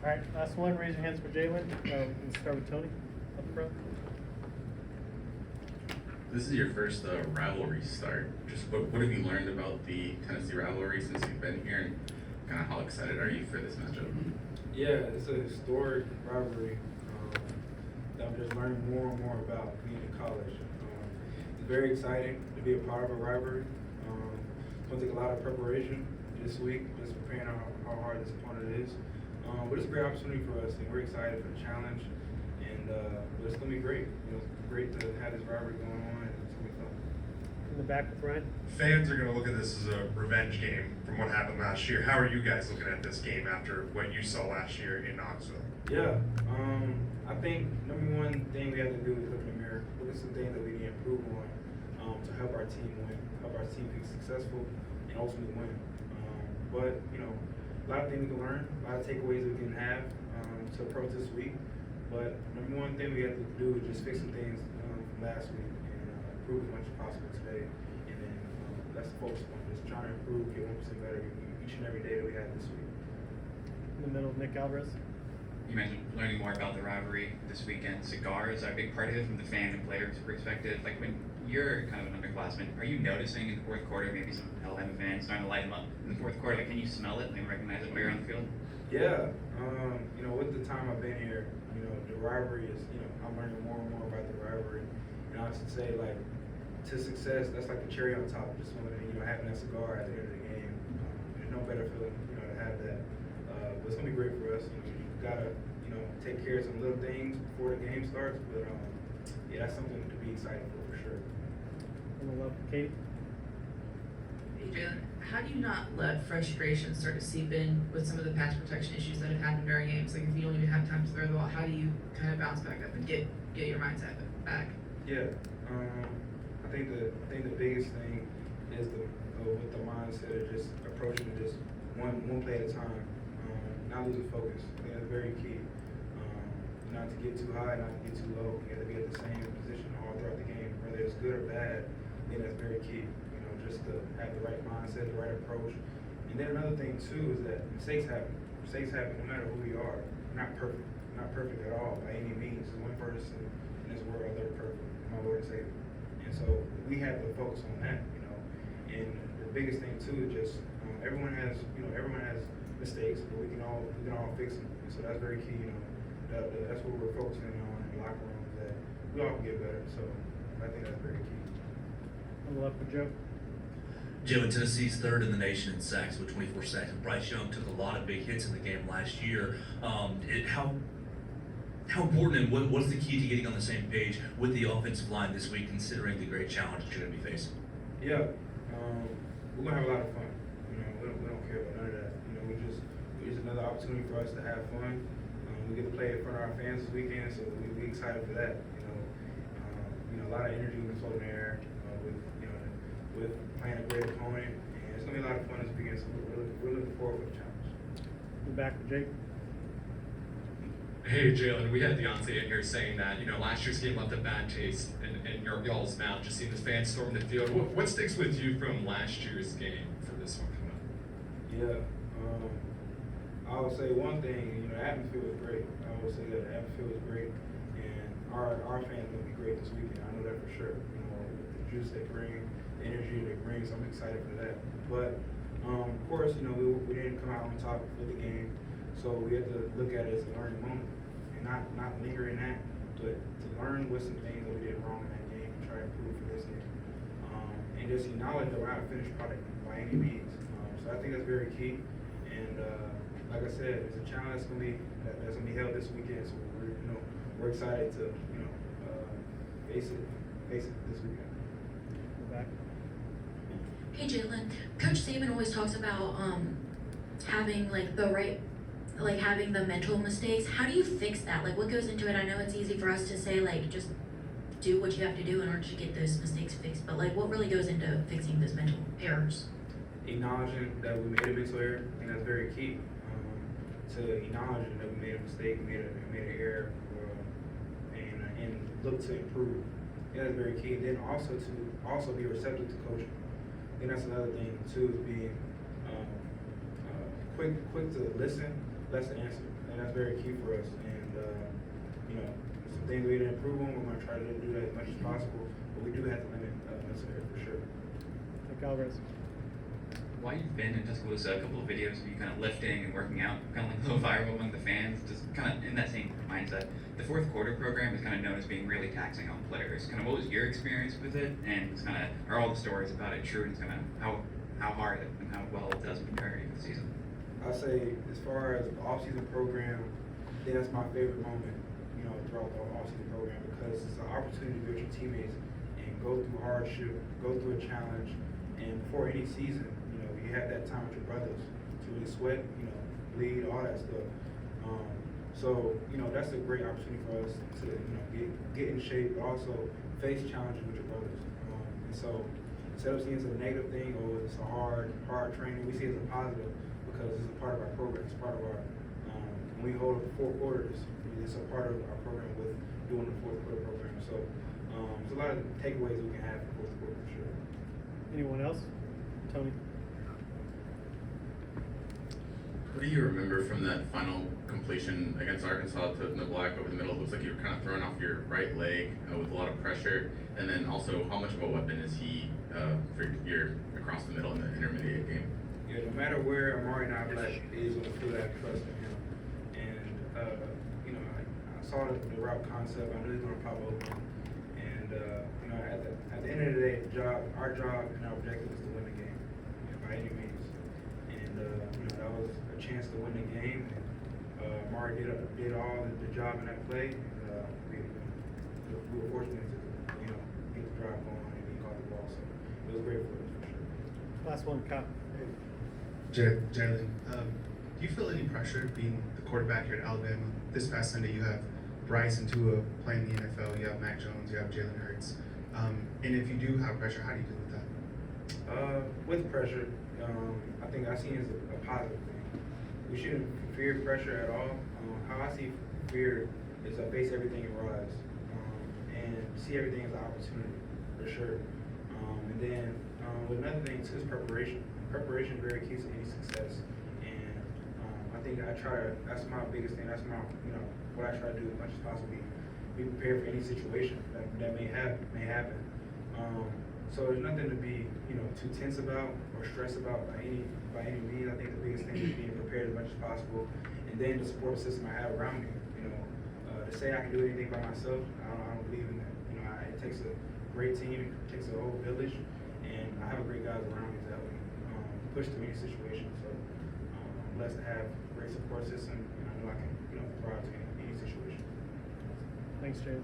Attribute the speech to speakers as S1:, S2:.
S1: right, last one, raise your hands for Jalen. We'll start with Tony up front.
S2: This is your first rivalry start. Just what have you learned about the Tennessee rivalry since you've been here, and kind of how excited are you for this matchup?
S3: Yeah, it's a historic rivalry that I'm just learning more and more about being in college. It's very exciting to be a part of a rivalry. It's going to take a lot of preparation this week, just preparing how hard this opponent is. But it's a great opportunity for us, and we're excited for the challenge. And but it's going to be great. It's great to have this rivalry going on, and it's going to be fun.
S1: In the back with Ryan.
S4: Fans are going to look at this as a revenge game from what happened last year. How are you guys looking at this game after what you saw last year in Knoxville?
S3: Yeah, I think number one thing we have to do is look in the mirror. What are some things that we need to improve on to help our team win, help our team be successful, and ultimately win. But a lot of things we can learn, a lot of takeaways we can have to approach this week. But number one thing we have to do is just fix some things from last week and improve as much as possible today. And then that's the focus point, just trying to improve, get 1% better each and every day that we have this week.
S1: In the middle, Nick Alvarez.
S5: You mentioned learning more about the rivalry this weekend. Cigars are a big part of it from the fan and player's perspective. Like when you're kind of an underclassman, are you noticing in the fourth quarter maybe some Alabama fans starting to light them up in the fourth quarter? Like, can you smell it and recognize it while you're on the field?
S3: Yeah, with the time I've been here, the rivalry is, I'm learning more and more about the rivalry. And I should say, like, to success, that's like the cherry on top. Just having that cigar at the end of the game. There's no better feeling, to have that. But it's gonna be great for us. You gotta, take care of some little things before the game starts. But yeah, that's something to be excited for sure.
S1: On the left, Katie.
S6: Hey, Jalen, how do you not let frustration start to seep in with some of the pass protection issues that have happened during games? Like if you don't even have time to throw the ball, how do you kind of bounce back up and get your mindset back?
S3: Yeah, I think the biggest thing is with the mindset of just approaching it just one play at a time, not losing focus. I think that's very key. Not to get too high, not to get too low. You have to be at the same position all throughout the game, whether it's good or bad. I think that's very key. Just to have the right mindset, the right approach. And then another thing too is that mistakes happen. Mistakes happen no matter who we are. We're not perfect. We're not perfect at all by any means. There's one person in this world that are perfect, my Lord and Savior. And so we have to focus on that, And the biggest thing too is just everyone has mistakes, but we can all fix them. And so that's very key, That's what we're focusing on in the locker room, that we all can get better. So I think that's very key.
S1: On the left with Joe.
S7: Jalen, Tennessee's third in the nation in sacks with 24 sacks, and Bryce Young took a lot of big hits in the game last year. How important and what's the key to getting on the same page with the offensive line this week, considering the great challenge that you're going to be facing?
S3: Yeah, we're gonna have a lot of fun. We don't care about none of that. We just another opportunity for us to have fun. We get to play in front of our fans this weekend, so we're excited for that. A lot of energy in the air with playing a great opponent, and it's gonna be a lot of fun this weekend. So we're looking forward to the challenge.
S1: In the back with Jake.
S8: Hey Jalen, we had Deontay in here saying that last year's game left a bad taste in y'all's mouth. Just seeing the fans storm the field. What sticks with you from last year's game for this one coming up?
S3: Yeah, I would say one thing. The atmosphere was great. I would say that the atmosphere was great, and our fans gonna be great this weekend. I know that for sure. The juice they bring, the energy they bring. So I'm excited for that. But of course, we didn't come out on top with the game, so we had to look at it as a learning moment. And not linger in that, but to learn what some things that we did wrong in that game and try to improve for this game. And just acknowledge that we're not a finished product by any means. So I think that's very key. And like I said, it's a challenge that's gonna be held this weekend. So we're excited to face it this weekend.
S1: In the back.
S9: Hey Jalen, Coach Saban always talks about having having the mental mistakes. How do you fix that? Like what goes into it? I know it's easy for us to say just do what you have to do in order to get those mistakes fixed, but what really goes into fixing those mental errors?
S3: Acknowledging that we made a mental error, and that's very key. To acknowledging that we made a mistake, made an error, and look to improve. Yeah, that's very key. Then also be receptive to coaching. I think that's another thing too, is being quick to listen, less to answer. that's very key for us. And some things we need to improve on. We're going to try to do that as much as possible, but we do have to limit necessary for sure.
S1: Like Alvarez.
S5: While you've been in Tuscaloosa, a couple of videos of you kind of lifting and working out, kind of like a little viral among the fans, just kind of in that same mindset. The fourth quarter program is kind of known as being really taxing on players. Kind of what was your experience with it, and it's kind of are all the stories about it true, and kind of how hard and how well it does prepare you for the season?
S3: I'll say as far as the off-season program, I think that's my favorite moment, throughout the off-season program, because it's an opportunity to be with your teammates and go through hardship, go through a challenge, and before any season, you have that time with your brothers to really sweat, bleed, all that stuff. So that's a great opportunity for us to get in shape, but also face challenges with your brothers. And so instead of seeing it as a negative thing or it's a hard training, we see it as a positive because it's a part of our program. It's part of our when we hold up the 4 quarters, it's a part of our program with doing the fourth quarter program. So there's a lot of takeaways we can have from fourth quarter for sure.
S1: Anyone else? Tony?
S2: What do you remember from that final completion against Arkansas to the black over the middle? It looks like you were kind of throwing off your right leg with a lot of pressure. And then also, how much of a weapon is he for your across the middle in the intermediate game?
S3: Yeah, no matter where Amari Black is on the field, I trust in him. And I saw the route concept. I knew he was going to pop open. And at the end of the day, our job and our objective is to win the game by any means. And that was a chance to win the game. And Amari did all the job in that play. And we were fortunate to get the drive going and he caught the ball. So it was great for us for sure.
S1: Last one, Kyle.
S10: Jalen, do you feel any pressure being the quarterback here at Alabama? This past Sunday, you have Bryce and Tua playing the NFL. You have Mac Jones. You have Jalen Hurts. And if you do have pressure, how do you deal with that?
S3: With pressure, I think I see it as a positive thing. We shouldn't fear pressure at all. How I see fear is to face everything and rise, and see everything as an opportunity for sure. And then with another thing too is preparation. Preparation is very key to any success. And I think that's my biggest thing. That's what I try to do as much as possible. Be prepared for any situation that may happen. So there's nothing to be too tense about or stressed about by any means. I think the biggest thing is being prepared as much as possible, and then the support system I have around me. To say I can do anything by myself, I don't believe in that. It takes a great team, it takes a whole village, and I have great guys around me to help me push through any situation. So I'm blessed to have a great support system, and I know I can thrive to any situation.
S1: Thanks, Jalen.